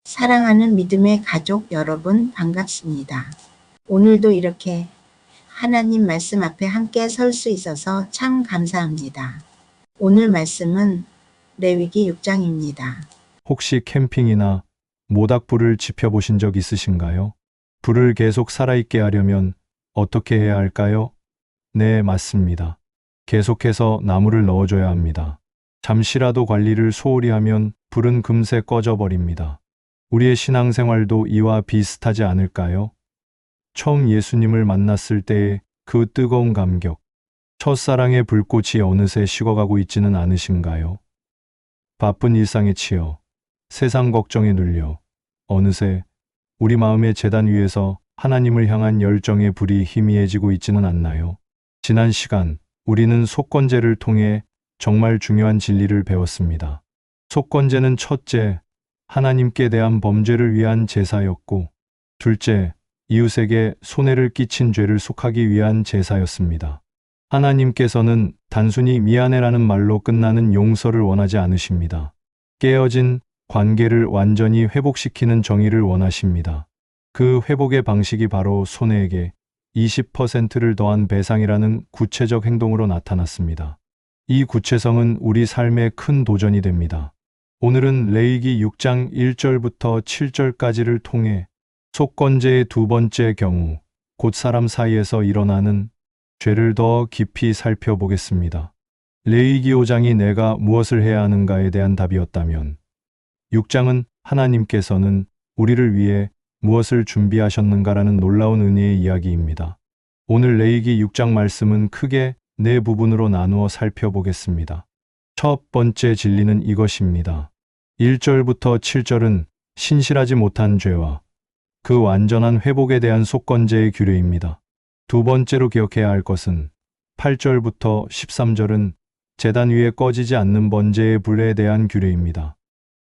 사랑하는 믿음의 가족 여러분 반갑습니다. 오늘도 이렇게 하나님 말씀 앞에 함께 설 수 있어서 참 감사합니다. 오늘 말씀은 레위기 6장입니다. 혹시 캠핑이나 모닥불을 지펴보신 적 있으신가요? 불을 계속 살아있게 하려면 어떻게 해야 할까요? 네, 맞습니다. 계속해서 나무를 넣어줘야 합니다. 잠시라도 관리를 소홀히 하면 불은 금세 꺼져버립니다. 우리의 신앙생활도 이와 비슷하지 않을까요? 처음 예수님을 만났을 때의 그 뜨거운 감격, 첫사랑의 불꽃이 어느새 식어가고 있지는 않으신가요? 바쁜 일상에 치여 세상 걱정에 눌려 어느새 우리 마음의 제단 위에서 하나님을 향한 열정의 불이 희미해지고 있지는 않나요? 지난 시간 우리는 속건제를 통해 정말 중요한 진리를 배웠습니다. 속건제는 첫째, 하나님께 대한 범죄를 위한 제사였고, 둘째, 이웃에게 손해를 끼친 죄를 속하기 위한 제사였습니다. 하나님께서는 단순히 미안해라는 말로 끝나는 용서를 원하지 않으십니다. 깨어진 관계를 완전히 회복시키는 정의를 원하십니다. 그 회복의 방식이 바로 손해에게 20%를 더한 배상이라는 구체적 행동으로 나타났습니다. 이 구체성은 우리 삶의 큰 도전이 됩니다. 오늘은 레위기 6장 1절부터 7절까지를 통해 속건제의 두 번째 경우, 곧 사람 사이에서 일어나는 죄를 더 깊이 살펴보겠습니다. 레위기 5장이 내가 무엇을 해야 하는가에 대한 답이었다면, 6장은 하나님께서는 우리를 위해 무엇을 준비하셨는가라는 놀라운 은혜의 이야기입니다. 오늘 레위기 6장 말씀은 크게 네 부분으로 나누어 살펴보겠습니다. 첫 번째 진리는 이것입니다. 1절부터 7절은 신실하지 못한 죄와 그 완전한 회복에 대한 속건제의 규례입니다. 두 번째로 기억해야 할 것은 8절부터 13절은 제단 위에 꺼지지 않는 번제의 불에 대한 규례입니다.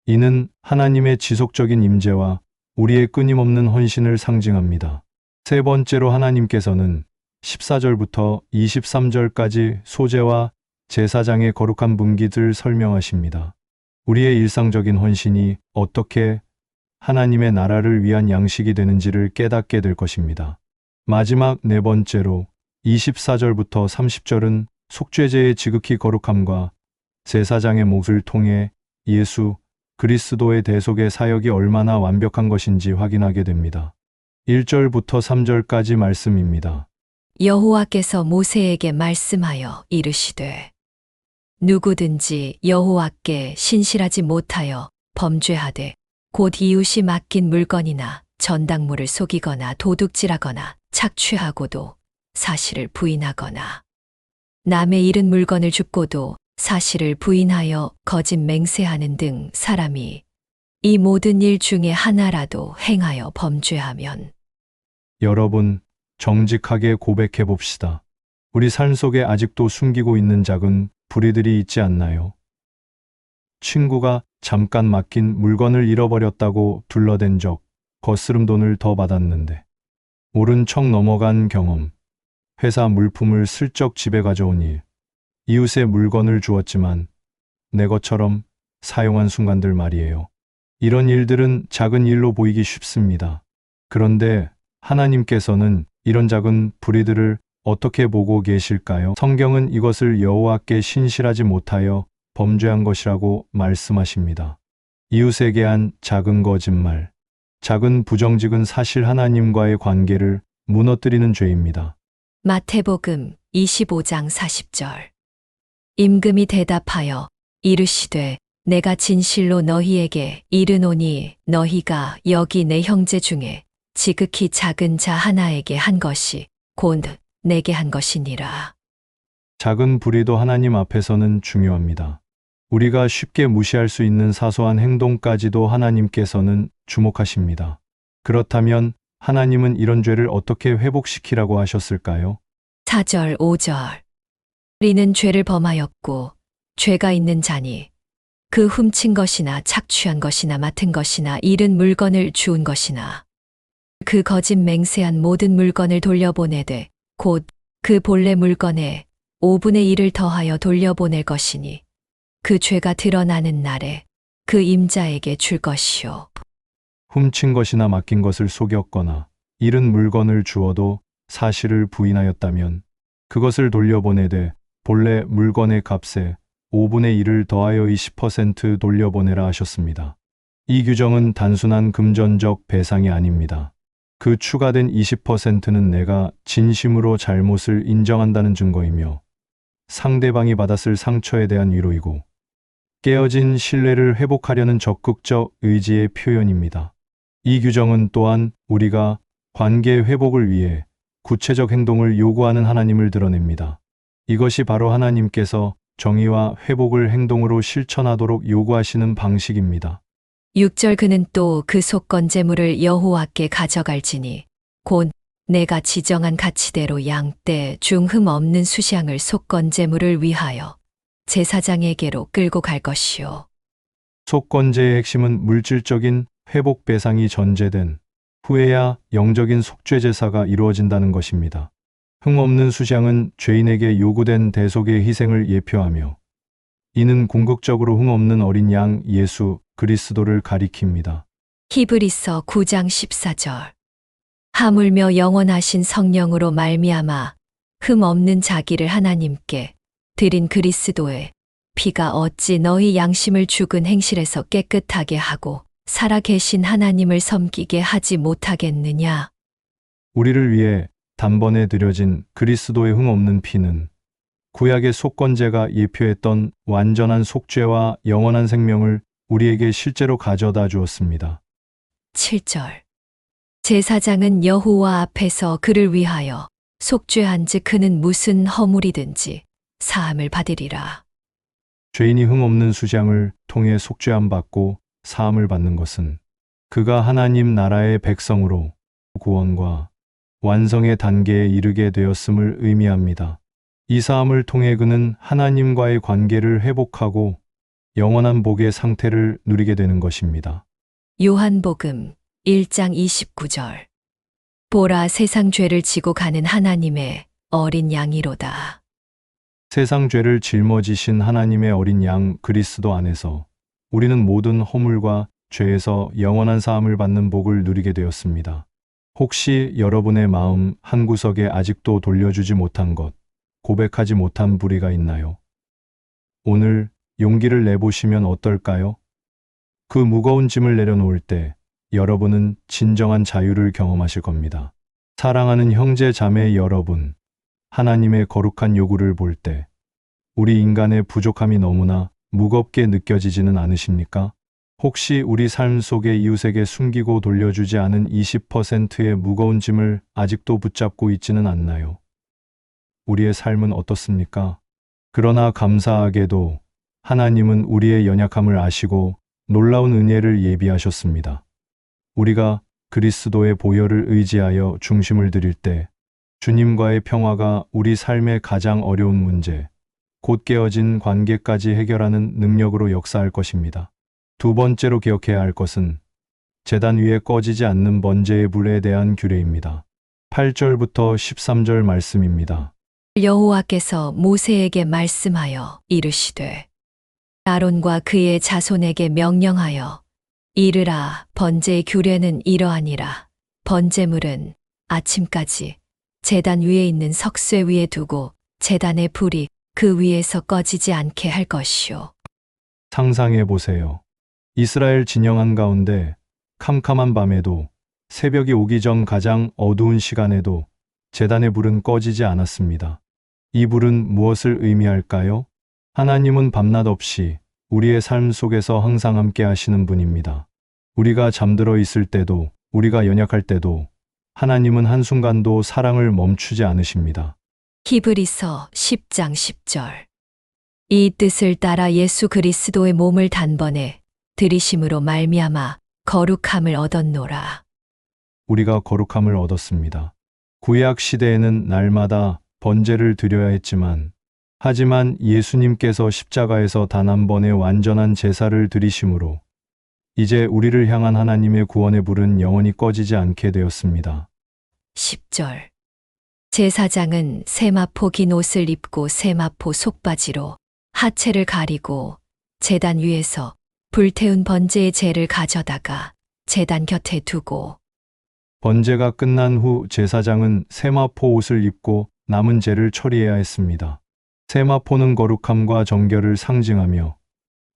이는 하나님의 지속적인 임재와 우리의 끊임없는 헌신을 상징합니다. 세 번째로 하나님께서는 14절부터 23절까지 소제와 제사장의 거룩한 분깃을 설명하십니다. 우리의 일상적인 헌신이 어떻게 하나님의 나라를 위한 양식이 되는지를 깨닫게 될 것입니다. 마지막 네 번째로 24절부터 30절은 속죄제의 지극히 거룩함과 제사장의 몫을 통해 예수 그리스도의 대속의 사역이 얼마나 완벽한 것인지 확인하게 됩니다. 1절부터 3절까지 말씀입니다. 여호와께서 모세에게 말씀하여 이르시되 누구든지 여호와께 신실하지 못하여 범죄하되 곧 이웃이 맡긴 물건이나 전당물을 속이거나 도둑질하거나 착취하고도 사실을 부인하거나 남의 잃은 물건을 줍고도 사실을 부인하여 거짓 맹세하는 등 사람이 이 모든 일 중에 하나라도 행하여 범죄하면 여러분, 정직하게 고백해 봅시다. 우리 삶 속에 아직도 숨기고 있는 작은 불의들이 있지 않나요? 친구가 잠깐 맡긴 물건을 잃어버렸다고 둘러댄 적, 거스름 돈을 더 받았는데, 모른 척 넘어간 경험, 회사 물품을 슬쩍 집에 가져온 일, 이웃의 물건을 주었지만 내 것처럼 사용한 순간들 말이에요. 이런 일들은 작은 일로 보이기 쉽습니다. 그런데 하나님께서는 이런 작은 불의들을 어떻게 보고 계실까요? 성경은 이것을 여호와께 신실하지 못하여 범죄한 것이라고 말씀하십니다. 이웃에게 한 작은 거짓말, 작은 부정직은 사실 하나님과의 관계를 무너뜨리는 죄입니다. 마태복음 25장 40절 임금이 대답하여 이르시되 내가 진실로 너희에게 이르노니 너희가 여기 내 형제 중에 지극히 작은 자 하나에게 한 것이 곧 내게 한 것이니라. 작은 불의도 하나님 앞에서는 중요합니다. 우리가 쉽게 무시할 수 있는 사소한 행동까지도 하나님께서는 주목하십니다. 그렇다면 하나님은 이런 죄를 어떻게 회복시키라고 하셨을까요? 4절 5절 우리는 죄를 범하였고 죄가 있는 자니 그 훔친 것이나 착취한 것이나 맡은 것이나 잃은 물건을 주운 것이나 그 거짓 맹세한 모든 물건을 돌려보내되 곧 그 본래 물건에 5분의 1을 더하여 돌려보낼 것이니 그 죄가 드러나는 날에 그 임자에게 줄 것이요 훔친 것이나 맡긴 것을 속였거나 잃은 물건을 주어도 사실을 부인하였다면 그것을 돌려보내되 본래 물건의 값에 5분의 1을 더하여 20% 돌려보내라 하셨습니다. 이 규정은 단순한 금전적 배상이 아닙니다. 그 추가된 20%는 내가 진심으로 잘못을 인정한다는 증거이며 상대방이 받았을 상처에 대한 위로이고 깨어진 신뢰를 회복하려는 적극적 의지의 표현입니다. 이 규정은 또한 우리가 관계 회복을 위해 구체적 행동을 요구하는 하나님을 드러냅니다. 이것이 바로 하나님께서 정의와 회복을 행동으로 실천하도록 요구하시는 방식입니다. 6절 그는 또 그 속건 제물을 여호와께 가져갈지니 곧 내가 지정한 가치대로 양떼 중 흠 없는 수샹을 속건 제물을 위하여 제사장에게로 끌고 갈 것이요. 속건제의 핵심은 물질적인 회복 배상이 전제된 후에야 영적인 속죄 제사가 이루어진다는 것입니다. 흠 없는 수샹은 죄인에게 요구된 대속의 희생을 예표하며 이는 궁극적으로 흠 없는 어린 양 예수 그리스도를 가리킵니다. 히브리서 9장 14절 하물며 영원하신 성령으로 말미암아 흠 없는 자기를 하나님께 드린 그리스도의 피가 어찌 너희 양심을 죽은 행실에서 깨끗하게 하고 살아 계신 하나님을 섬기게 하지 못하겠느냐. 우리를 위해 단번에 드려진 그리스도의 흠 없는 피는 구약의 속건제가 예표했던 완전한 속죄와 영원한 생명을 우리에게 실제로 가져다 주었습니다. 7절 제사장은 여호와 앞에서 그를 위하여 속죄한즉 그는 무슨 허물이든지 사함을 받으리라. 죄인이 흠 없는 수장을 통해 속죄함 받고 사함을 받는 것은 그가 하나님 나라의 백성으로 구원과 완성의 단계에 이르게 되었음을 의미합니다. 이 사함을 통해 그는 하나님과의 관계를 회복하고 영원한 복의 상태를 누리게 되는 것입니다. 요한복음 1장 29절 보라 세상 죄를 지고 가는 하나님의 어린 양이로다. 세상 죄를 짊어지신 하나님의 어린 양 그리스도 안에서 우리는 모든 허물과 죄에서 영원한 사함을 받는 복을 누리게 되었습니다. 혹시 여러분의 마음 한구석에 아직도 돌려주지 못한 것, 고백하지 못한 불의가 있나요? 오늘 용기를 내보시면 어떨까요? 그 무거운 짐을 내려놓을 때 여러분은 진정한 자유를 경험하실 겁니다. 사랑하는 형제 자매 여러분, 하나님의 거룩한 요구를 볼 때 우리 인간의 부족함이 너무나 무겁게 느껴지지는 않으십니까? 혹시 우리 삶 속에 이웃에게 숨기고 돌려주지 않은 20%의 무거운 짐을 아직도 붙잡고 있지는 않나요? 우리의 삶은 어떻습니까? 그러나 감사하게도 하나님은 우리의 연약함을 아시고 놀라운 은혜를 예비하셨습니다. 우리가 그리스도의 보혈을 의지하여 중심을 드릴 때 주님과의 평화가 우리 삶의 가장 어려운 문제, 곧 깨어진 관계까지 해결하는 능력으로 역사할 것입니다. 두 번째로 기억해야 할 것은 제단 위에 꺼지지 않는 번제의 불에 대한 규례입니다. 8절부터 13절 말씀입니다. 여호와께서 모세에게 말씀하여 이르시되 아론과 그의 자손에게 명령하여 이르라 번제의 규례는 이러하니라. 번제물은 아침까지 제단 위에 있는 석쇠 위에 두고 제단의 불이 그 위에서 꺼지지 않게 할 것이요. 상상해 보세요. 이스라엘 진영 한가운데 캄캄한 밤에도 새벽이 오기 전 가장 어두운 시간에도 제단의 불은 꺼지지 않았습니다. 이 불은 무엇을 의미할까요? 하나님은 밤낮 없이 우리의 삶 속에서 항상 함께 하시는 분입니다. 우리가 잠들어 있을 때도, 우리가 연약할 때도 하나님은 한순간도 사랑을 멈추지 않으십니다. 히브리서 10장 10절 이 뜻을 따라 예수 그리스도의 몸을 단번에 들이심으로 말미암아 거룩함을 얻었노라. 우리가 거룩함을 얻었습니다. 구약 시대에는 날마다 번제를 드려야 했지만 하지만 예수님께서 십자가에서 단 한 번의 완전한 제사를 드리심으로 이제 우리를 향한 하나님의 구원의 불은 영원히 꺼지지 않게 되었습니다. 10절 제사장은 세마포 긴 옷을 입고 세마포 속바지로 하체를 가리고 제단 위에서 불태운 번제의 재를 가져다가 제단 곁에 두고 번제가 끝난 후 제사장은 세마포 옷을 입고 남은 죄를 처리해야 했습니다. 세마포는 거룩함과 정결을 상징하며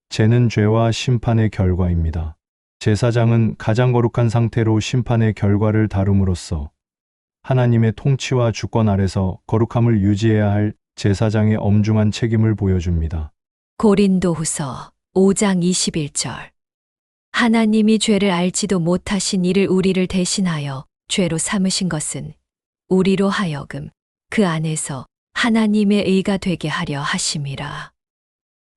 죄는 죄와 심판의 결과입니다. 제사장은 가장 거룩한 상태로 심판의 결과를 다룸으로써 하나님의 통치와 주권 아래서 거룩함을 유지해야 할 제사장의 엄중한 책임을 보여줍니다. 고린도후서 5장 21절. 하나님이 죄를 알지도 못하신 이를 우리를 대신하여 죄로 삼으신 것은 우리로 하여금 그 안에서 하나님의 의가 되게 하려 하심이라.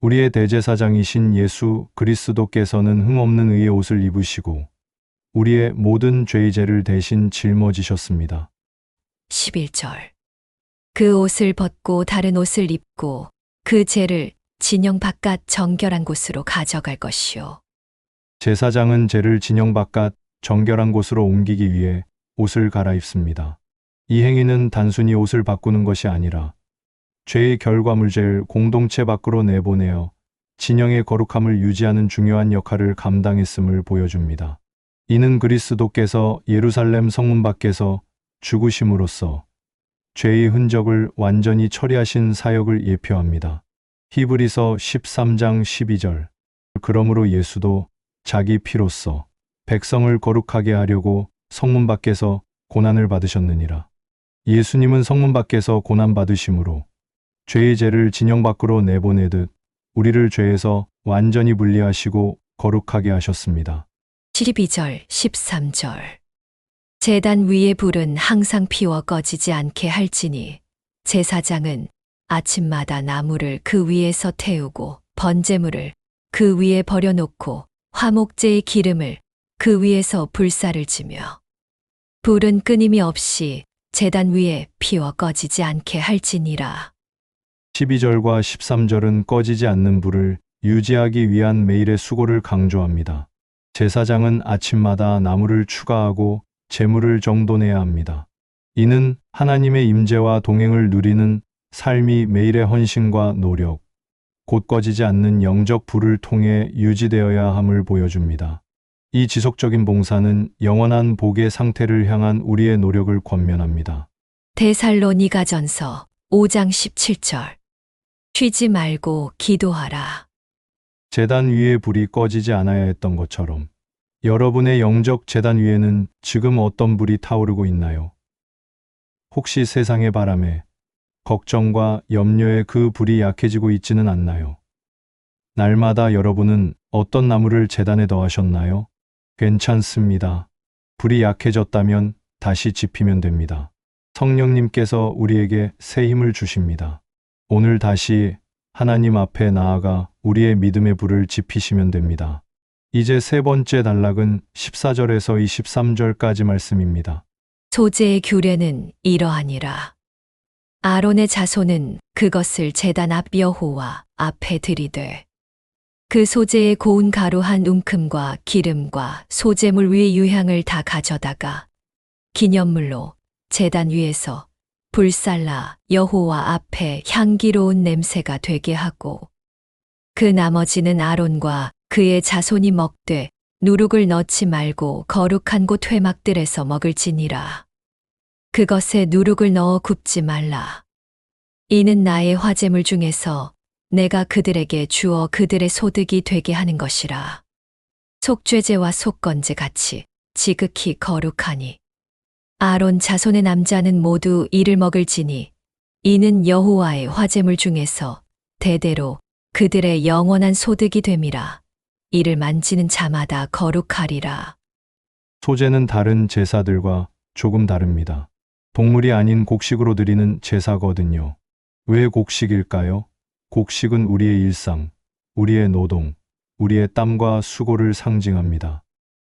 우리의 대제사장이신 예수 그리스도께서는 흠없는 의의 옷을 입으시고 우리의 모든 죄의 죄를 대신 짊어지셨습니다. 11절. 그 옷을 벗고 다른 옷을 입고 그 죄를 진영 바깥 정결한 곳으로 가져갈 것이요. 제사장은 죄를 진영 바깥 정결한 곳으로 옮기기 위해 옷을 갈아입습니다. 이 행위는 단순히 옷을 바꾸는 것이 아니라 죄의 결과물죄를 공동체 밖으로 내보내어 진영의 거룩함을 유지하는 중요한 역할을 감당했음을 보여줍니다. 이는 그리스도께서 예루살렘 성문 밖에서 죽으심으로써 죄의 흔적을 완전히 처리하신 사역을 예표합니다. 히브리서 13장 12절. 그러므로 예수도 자기 피로써 백성을 거룩하게 하려고 성문 밖에서 고난을 받으셨느니라. 예수님은 성문 밖에서 고난 받으심으로 죄의 죄를 진영 밖으로 내보내듯 우리를 죄에서 완전히 분리하시고 거룩하게 하셨습니다. 12절, 13절. 제단 위의 불은 항상 피워 꺼지지 않게 할지니 제사장은 아침마다 나무를 그 위에서 태우고 번제물을 그 위에 버려놓고 화목제의 기름을 그 위에서 불사를 지며 불은 끊임이 없이 제단 위에 피워 꺼지지 않게 할지니라. 12절과 13절은 꺼지지 않는 불을 유지하기 위한 매일의 수고를 강조합니다. 제사장은 아침마다 나무를 추가하고 제물을 정돈해야 합니다. 이는 하나님의 임재와 동행을 누리는 삶이 매일의 헌신과 노력, 곧 꺼지지 않는 영적 불을 통해 유지되어야 함을 보여줍니다. 이 지속적인 봉사는 영원한 복의 상태를 향한 우리의 노력을 권면합니다. 데살로니가전서 5장 17절. 쉬지 말고 기도하라. 제단 위에 불이 꺼지지 않아야 했던 것처럼 여러분의 영적 제단 위에는 지금 어떤 불이 타오르고 있나요? 혹시 세상의 바람에, 걱정과 염려에 그 불이 약해지고 있지는 않나요? 날마다 여러분은 어떤 나무를 제단에 더하셨나요? 괜찮습니다. 불이 약해졌다면 다시 지피면 됩니다. 성령님께서 우리에게 새 힘을 주십니다. 오늘 다시 하나님 앞에 나아가 우리의 믿음의 불을 지피시면 됩니다. 이제 세 번째 단락은 14절에서 23절까지 말씀입니다. 소재의 규례는 이러하니라. 아론의 자손은 그것을 제단 앞 여호와 앞에 들이되 그 소재의 고운 가루 한 움큼과 기름과 소재물 위의 유향을 다 가져다가 기념물로 제단 위에서 불살라 여호와 앞에 향기로운 냄새가 되게 하고 그 나머지는 아론과 그의 자손이 먹되 누룩을 넣지 말고 거룩한 곳 회막들에서 먹을지니라. 그것에 누룩을 넣어 굽지 말라. 이는 나의 화제물 중에서 내가 그들에게 주어 그들의 소득이 되게 하는 것이라. 속죄제와 속건제 같이 지극히 거룩하니 아론 자손의 남자는 모두 이를 먹을지니 이는 여호와의 화제물 중에서 대대로 그들의 영원한 소득이 됨이라. 이를 만지는 자마다 거룩하리라. 소재는 다른 제사들과 조금 다릅니다. 동물이 아닌 곡식으로 드리는 제사거든요. 왜 곡식일까요? 곡식은 우리의 일상, 우리의 노동, 우리의 땀과 수고를 상징합니다.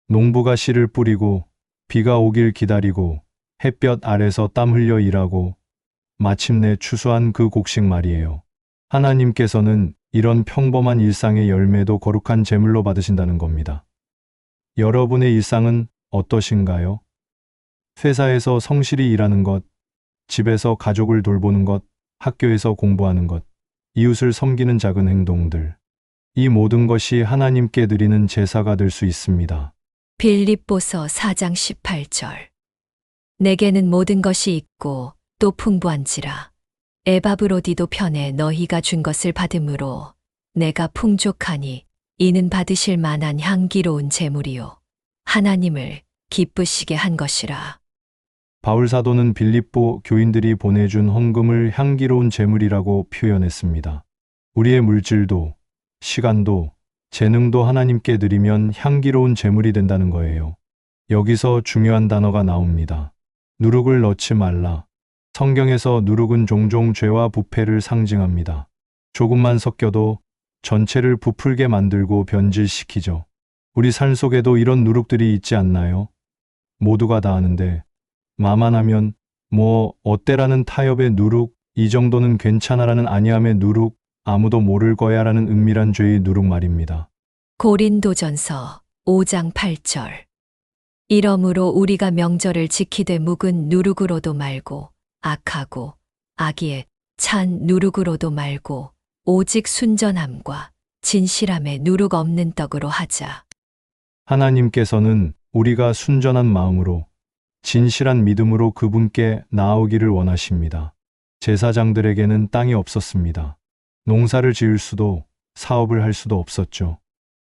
농부가 씨를 뿌리고 비가 오길 기다리고 햇볕 아래서 땀 흘려 일하고 마침내 추수한 그 곡식 말이에요. 하나님께서는 이런 평범한 일상의 열매도 거룩한 제물로 받으신다는 겁니다. 여러분의 일상은 어떠신가요? 회사에서 성실히 일하는 것, 집에서 가족을 돌보는 것, 학교에서 공부하는 것, 이웃을 섬기는 작은 행동들. 이 모든 것이 하나님께 드리는 제사가 될 수 있습니다. 빌립보서 4장 18절. 내게는 모든 것이 있고 또 풍부한지라. 에바브로디도 편에 너희가 준 것을 받음으로 내가 풍족하니 이는 받으실 만한 향기로운 제물이요 하나님을 기쁘시게 한 것이라. 바울 사도는 빌립보 교인들이 보내준 헌금을 향기로운 제물이라고 표현했습니다. 우리의 물질도, 시간도, 재능도 하나님께 드리면 향기로운 제물이 된다는 거예요. 여기서 중요한 단어가 나옵니다. 누룩을 넣지 말라. 성경에서 누룩은 종종 죄와 부패를 상징합니다. 조금만 섞여도 전체를 부풀게 만들고 변질시키죠. 우리 삶 속에도 이런 누룩들이 있지 않나요? 모두가 다 아는데 마만 하면 뭐 어때라는 타협의 누룩, 이 정도는 괜찮아라는 아니함의 누룩, 아무도 모를 거야라는 은밀한 죄의 누룩 말입니다. 고린도전서 5장 8절. 이러므로 우리가 명절을 지키되 묵은 누룩으로도 말고 악하고 악의에 찬 누룩으로도 말고 오직 순전함과 진실함에 누룩 없는 떡으로 하자. 하나님께서는 우리가 순전한 마음으로 진실한 믿음으로 그분께 나아오기를 원하십니다. 제사장들에게는 땅이 없었습니다. 농사를 지을 수도 사업을 할 수도 없었죠.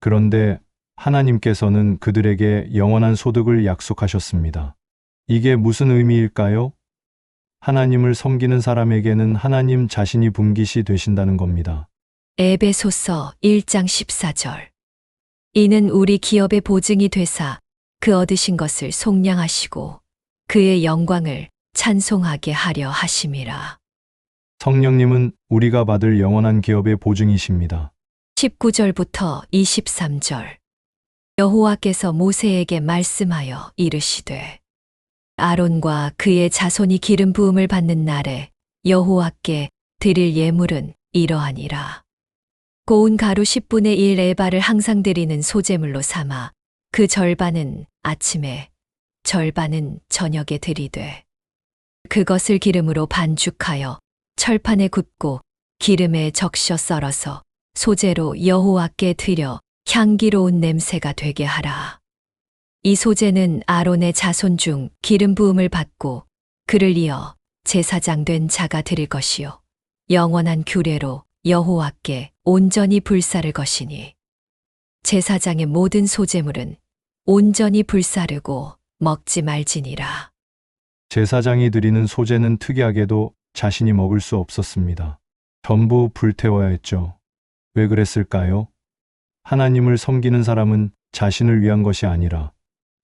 그런데 하나님께서는 그들에게 영원한 소득을 약속하셨습니다. 이게 무슨 의미일까요? 하나님을 섬기는 사람에게는 하나님 자신이 분깃이 되신다는 겁니다. 에베소서 1장 14절. 이는 우리 기업의 보증이 되사 그 얻으신 것을 속량하시고 그의 영광을 찬송하게 하려 하심이라. 성령님은 우리가 받을 영원한 기업의 보증이십니다. 19절부터 23절. 여호와께서 모세에게 말씀하여 이르시되 아론과 그의 자손이 기름 부음을 받는 날에 여호와께 드릴 예물은 이러하니라. 고운 가루 10분의 1 에바를 항상 드리는 소제물로 삼아 그 절반은 아침에 절반은 저녁에 드리되 그것을 기름으로 반죽하여 철판에 굽고 기름에 적셔 썰어서 소제로 여호와께 드려 향기로운 냄새가 되게 하라. 이 소제는 아론의 자손 중 기름 부음을 받고 그를 이어 제사장 된 자가 드릴 것이요 영원한 규례로 여호와께 온전히 불사를 것이니 제사장의 모든 소제물은 온전히 불사르고 먹지 말지니라. 제사장이 드리는 소제는 특이하게도 자신이 먹을 수 없었습니다. 전부 불태워야 했죠. 왜 그랬을까요? 하나님을 섬기는 사람은 자신을 위한 것이 아니라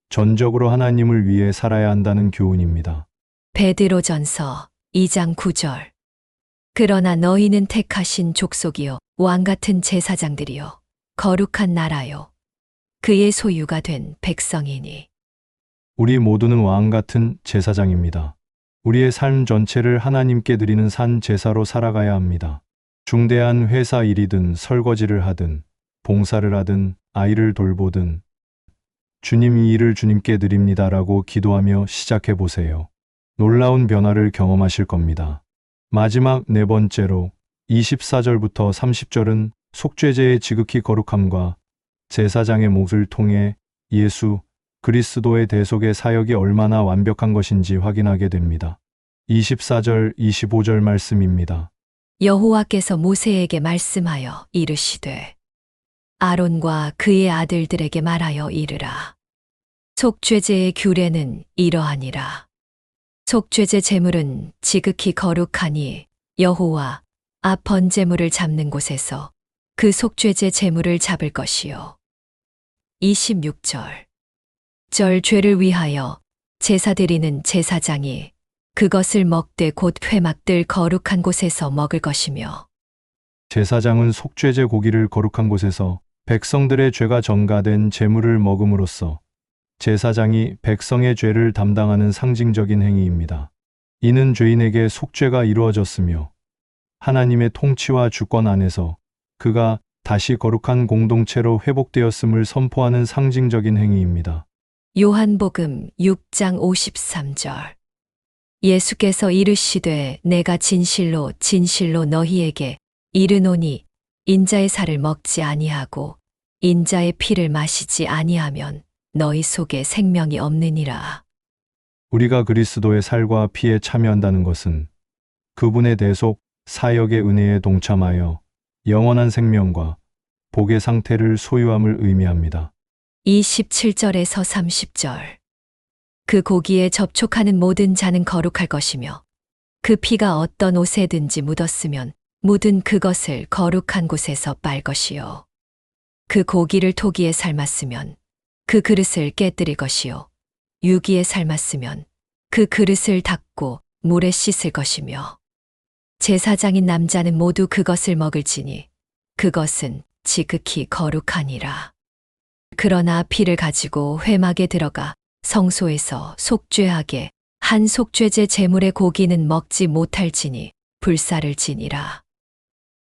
전적으로 하나님을 위해 살아야 한다는 교훈입니다. 베드로전서 2장 9절. 그러나 너희는 택하신 족속이요 왕 같은 제사장들이요 거룩한 나라요 그의 소유가 된 백성이니. 우리 모두는 왕 같은 제사장입니다. 우리의 삶 전체를 하나님께 드리는 산 제사로 살아가야 합니다. 중대한 회사 일이든 설거지를 하든 봉사를 하든 아이를 돌보든 주님 이 일을 주님께 드립니다라고 기도하며 시작해 보세요. 놀라운 변화를 경험하실 겁니다. 마지막 네 번째로 24절부터 30절은 속죄제의 지극히 거룩함과 제사장의 몫을 통해 예수 그리스도의 대속의 사역이 얼마나 완벽한 것인지 확인하게 됩니다. 24절, 25절 말씀입니다. 여호와께서 모세에게 말씀하여 이르시되 아론과 그의 아들들에게 말하여 이르라. 속죄제의 규례는 이러하니라. 속죄제 제물은 지극히 거룩하니 여호와 앞 번제물을 잡는 곳에서 그 속죄제 제물을 잡을 것이요. 26절. 절 죄를 위하여 제사 드리는 제사장이 그것을 먹되 곧 회막들 거룩한 곳에서 먹을 것이며. 제사장은 속죄제 고기를 거룩한 곳에서 백성들의 죄가 전가된 제물을 먹음으로써 제사장이 백성의 죄를 담당하는 상징적인 행위입니다. 이는 죄인에게 속죄가 이루어졌으며 하나님의 통치와 주권 안에서 그가 다시 거룩한 공동체로 회복되었음을 선포하는 상징적인 행위입니다. 요한복음 6장 53절. 예수께서 이르시되 내가 진실로 진실로 너희에게 이르노니 인자의 살을 먹지 아니하고 인자의 피를 마시지 아니하면 너희 속에 생명이 없느니라. 우리가 그리스도의 살과 피에 참여한다는 것은 그분의 대속 사역의 은혜에 동참하여 영원한 생명과 복의 상태를 소유함을 의미합니다. 27절에서 30절. 그 고기에 접촉하는 모든 자는 거룩할 것이며 그 피가 어떤 옷에든지 묻었으면 묻은 그것을 거룩한 곳에서 빨 것이요. 그 고기를 토기에 삶았으면 그 그릇을 깨뜨릴 것이요. 유기에 삶았으면 그 그릇을 닦고 물에 씻을 것이며 제사장인 남자는 모두 그것을 먹을지니 그것은 지극히 거룩하니라. 그러나 피를 가지고 회막에 들어가 성소에서 속죄하게 한 속죄제 제물의 고기는 먹지 못할지니 불사를 지니라.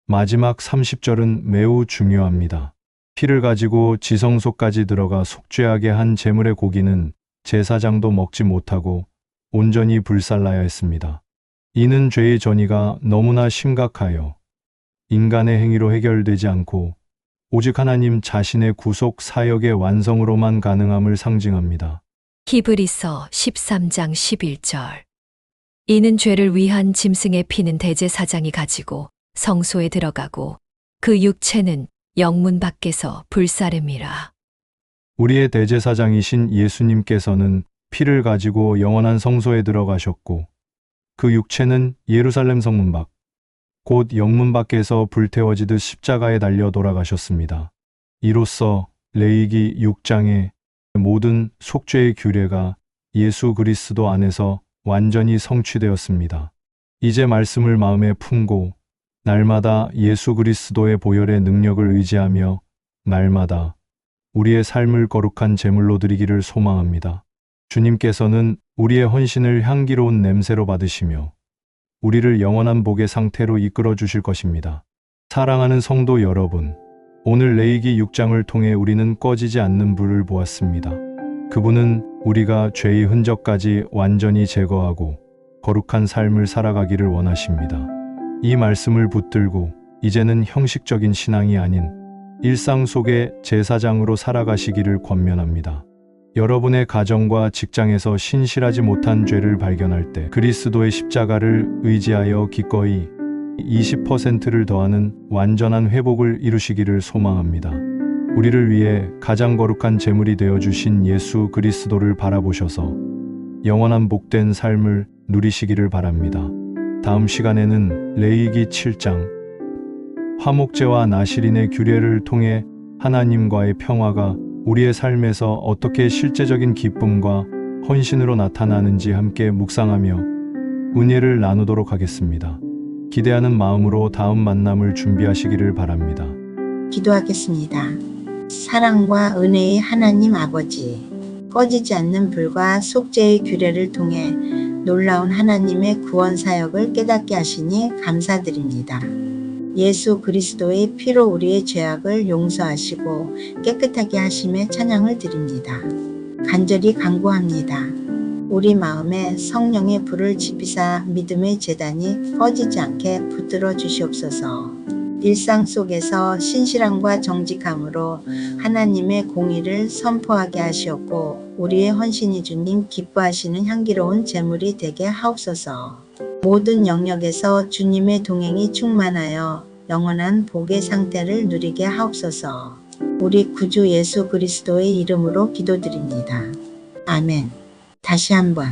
마지막 30절은 매우 중요합니다. 피를 가지고 지성소까지 들어가 속죄하게 한 제물의 고기는 제사장도 먹지 못하고 온전히 불살라야 했습니다. 이는 죄의 전이가 너무나 심각하여 인간의 행위로 해결되지 않고 오직 하나님 자신의 구속 사역의 완성으로만 가능함을 상징합니다. 히브리서 13장 11절. 이는 죄를 위한 짐승의 피는 대제사장이 가지고 성소에 들어가고 그 육체는 영문 밖에서 불사름이라. 우리의 대제사장이신 예수님께서는 피를 가지고 영원한 성소에 들어가셨고 그 육체는 예루살렘 성문 밖, 곧 영문 밖에서 불태워지듯 십자가에 달려 돌아가셨습니다. 이로써 레위기 6장의 모든 속죄의 규례가 예수 그리스도 안에서 완전히 성취되었습니다. 이제 말씀을 마음에 품고 날마다 예수 그리스도의 보혈의 능력을 의지하며 날마다 우리의 삶을 거룩한 제물로 드리기를 소망합니다. 주님께서는 우리의 헌신을 향기로운 냄새로 받으시며 우리를 영원한 복의 상태로 이끌어 주실 것입니다. 사랑하는 성도 여러분, 오늘 레위기 6장을 통해 우리는 꺼지지 않는 불을 보았습니다. 그분은 우리가 죄의 흔적까지 완전히 제거하고 거룩한 삶을 살아가기를 원하십니다. 이 말씀을 붙들고 이제는 형식적인 신앙이 아닌 일상 속의 제사장으로 살아가시기를 권면합니다. 여러분의 가정과 직장에서 신실하지 못한 죄를 발견할 때 그리스도의 십자가를 의지하여 기꺼이 20%를 더하는 완전한 회복을 이루시기를 소망합니다. 우리를 위해 가장 거룩한 제물이 되어 주신 예수 그리스도를 바라보셔서 영원한 복된 삶을 누리시기를 바랍니다. 다음 시간에는 레위기 7장 화목제와 나실인의 규례를 통해 하나님과의 평화가 우리의 삶에서 어떻게 실제적인 기쁨과 헌신으로 나타나는지 함께 묵상하며 은혜를 나누도록 하겠습니다. 기대하는 마음으로 다음 만남을 준비하시기를 바랍니다. 기도하겠습니다. 사랑과 은혜의 하나님 아버지, 꺼지지 않는 불과 속죄의 규례를 통해 놀라운 하나님의 구원 사역을 깨닫게 하시니 감사드립니다. 예수 그리스도의 피로 우리의 죄악을 용서하시고 깨끗하게 하심에 찬양을 드립니다. 간절히 간구합니다. 우리 마음에 성령의 불을 지피사 믿음의 제단이 꺼지지 않게 붙들어 주시옵소서. 일상 속에서 신실함과 정직함으로 하나님의 공의를 선포하게 하시옵고 우리의 헌신이 주님 기뻐하시는 향기로운 제물이 되게 하옵소서. 모든 영역에서 주님의 동행이 충만하여 영원한 복의 상태를 누리게 하옵소서. 우리 구주 예수 그리스도의 이름으로 기도드립니다. 아멘. 다시 한번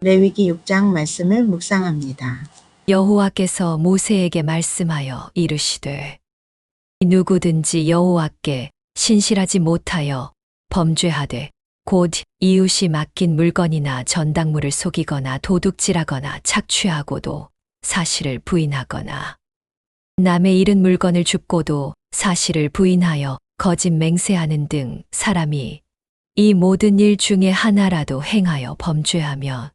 레위기 6장 말씀을 묵상합니다. 여호와께서 모세에게 말씀하여 이르시되 누구든지 여호와께 신실하지 못하여 범죄하되 곧 이웃이 맡긴 물건이나 전당물을 속이거나 도둑질하거나 착취하고도 사실을 부인하거나 남의 잃은 물건을 줍고도 사실을 부인하여 거짓 맹세하는 등 사람이 이 모든 일 중에 하나라도 행하여 범죄하면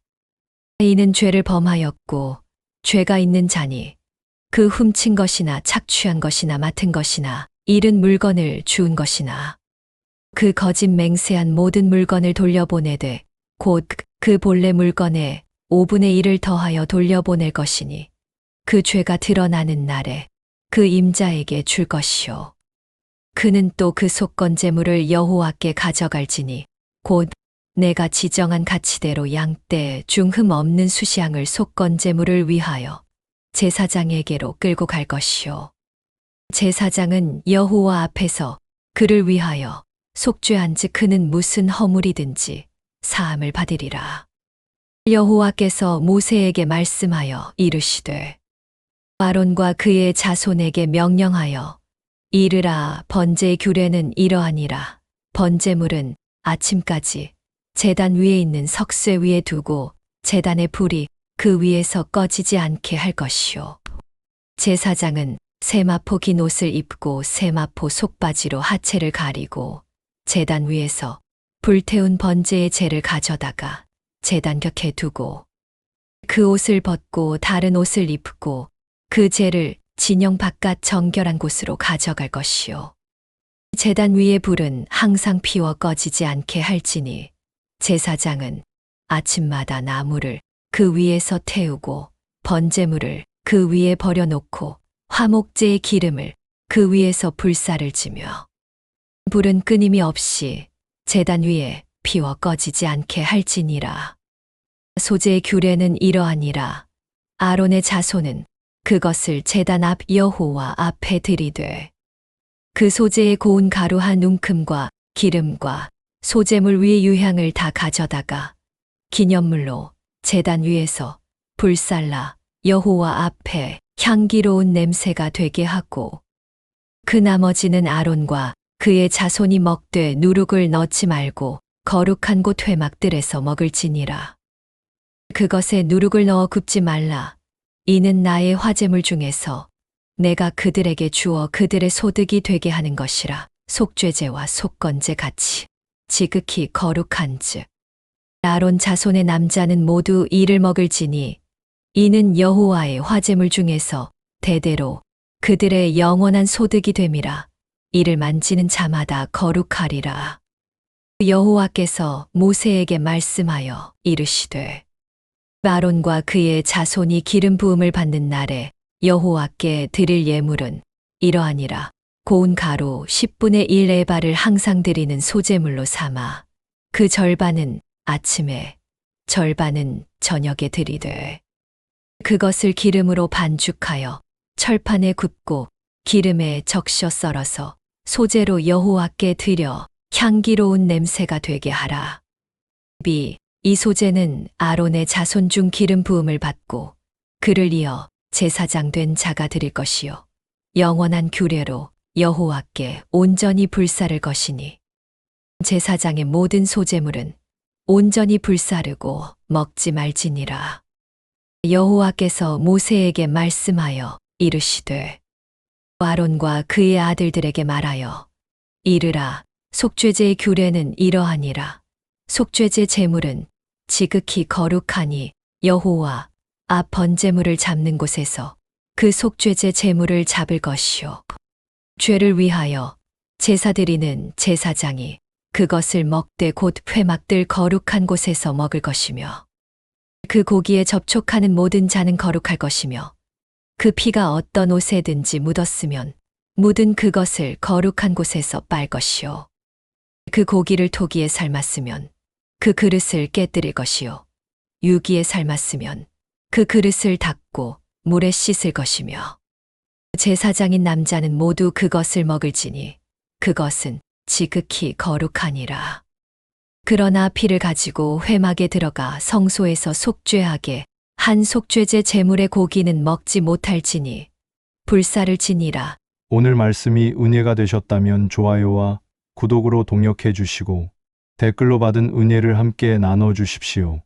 이는 죄를 범하였고 죄가 있는 자니 그 훔친 것이나 착취한 것이나 맡은 것이나 잃은 물건을 주운 것이나 그 거짓 맹세한 모든 물건을 돌려보내되 곧 그 본래 물건의 5분의 1을 더하여 돌려보낼 것이니 그 죄가 드러나는 날에 그 임자에게 줄 것이요. 그는 또 그 속건 제물을 여호와께 가져갈지니 곧 내가 지정한 가치대로 양떼 중 흠 없는 수시양을 속건제물을 위하여 제사장에게로 끌고 갈 것이요. 제사장은 여호와 앞에서 그를 위하여 속죄한즉 그는 무슨 허물이든지 사함을 받으리라. 여호와께서 모세에게 말씀하여 이르시되 아론과 그의 자손에게 명령하여 이르라. 번제의 규례는 이러하니라. 번제물은 아침까지 제단 위에 있는 석쇠 위에 두고 제단의 불이 그 위에서 꺼지지 않게 할 것이요. 제사장은 세마포 긴 옷을 입고 세마포 속바지로 하체를 가리고 제단 위에서 불태운 번제의 재를 가져다가 제단 곁에 두고 그 옷을 벗고 다른 옷을 입고 그 재를 진영 바깥 정결한 곳으로 가져갈 것이요. 제단 위의 불은 항상 피워 꺼지지 않게 할지니 제사장은 아침마다 나무를 그 위에서 태우고 번제물을 그 위에 버려놓고 화목제의 기름을 그 위에서 불사를 지며 불은 끊임이 없이 제단 위에 피워 꺼지지 않게 할지니라. 소제의 규례는 이러하니라. 아론의 자손은 그것을 제단 앞 여호와 앞에 들이되 그 소제의 고운 가루 한 움큼과 기름과 소제물 위의 유향을 다 가져다가 기념물로 제단 위에서 불살라 여호와 앞에 향기로운 냄새가 되게 하고 그 나머지는 아론과 그의 자손이 먹되 누룩을 넣지 말고 거룩한 곳 회막들에서 먹을지니라. 그것에 누룩을 넣어 굽지 말라. 이는 나의 화제물 중에서 내가 그들에게 주어 그들의 소득이 되게 하는 것이라. 속죄제와 속건제 같이 지극히 거룩한즉 아론 자손의 남자는 모두 이를 먹을지니 이는 여호와의 화제물 중에서 대대로 그들의 영원한 소득이 됨이라. 이를 만지는 자마다 거룩하리라. 여호와께서 모세에게 말씀하여 이르시되 아론과 그의 자손이 기름 부음을 받는 날에 여호와께 드릴 예물은 이러하니라. 고운 가루 10분의 1 에바를 항상 드리는 소제물로 삼아 그 절반은 아침에 절반은 저녁에 드리되 그것을 기름으로 반죽하여 철판에 굽고 기름에 적셔 썰어서 소제로 여호와께 드려 향기로운 냄새가 되게 하라. 이 소제는 아론의 자손 중 기름 부음을 받고 그를 이어 제사장 된 자가 드릴 것이요 영원한 규례로 여호와께 온전히 불사를 것이니 제사장의 모든 소제물은 온전히 불사르고 먹지 말지니라. 여호와께서 모세에게 말씀하여 이르시되 아론과 그의 아들들에게 말하여 이르라. 속죄제의 규례는 이러하니라. 속죄제 제물은 지극히 거룩하니 여호와 앞 번제물을 잡는 곳에서 그 속죄제 제물을 잡을 것이요 죄를 위하여 제사 드리는 제사장이 그것을 먹되 곧 회막들 거룩한 곳에서 먹을 것이며 그 고기에 접촉하는 모든 자는 거룩할 것이며 그 피가 어떤 옷에든지 묻었으면 묻은 그것을 거룩한 곳에서 빨 것이요 그 고기를 토기에 삶았으면 그 그릇을 깨뜨릴 것이요 유기에 삶았으면 그 그릇을 닦고 물에 씻을 것이며 제사장인 남자는 모두 그것을 먹을지니 그것은 지극히 거룩하니라. 그러나 피를 가지고 회막에 들어가 성소에서 속죄하게 한 속죄제 제물의 고기는 먹지 못할지니 불사를 지니라. 오늘 말씀이 은혜가 되셨다면 좋아요와 구독으로 동역해 주시고 댓글로 받은 은혜를 함께 나눠 주십시오.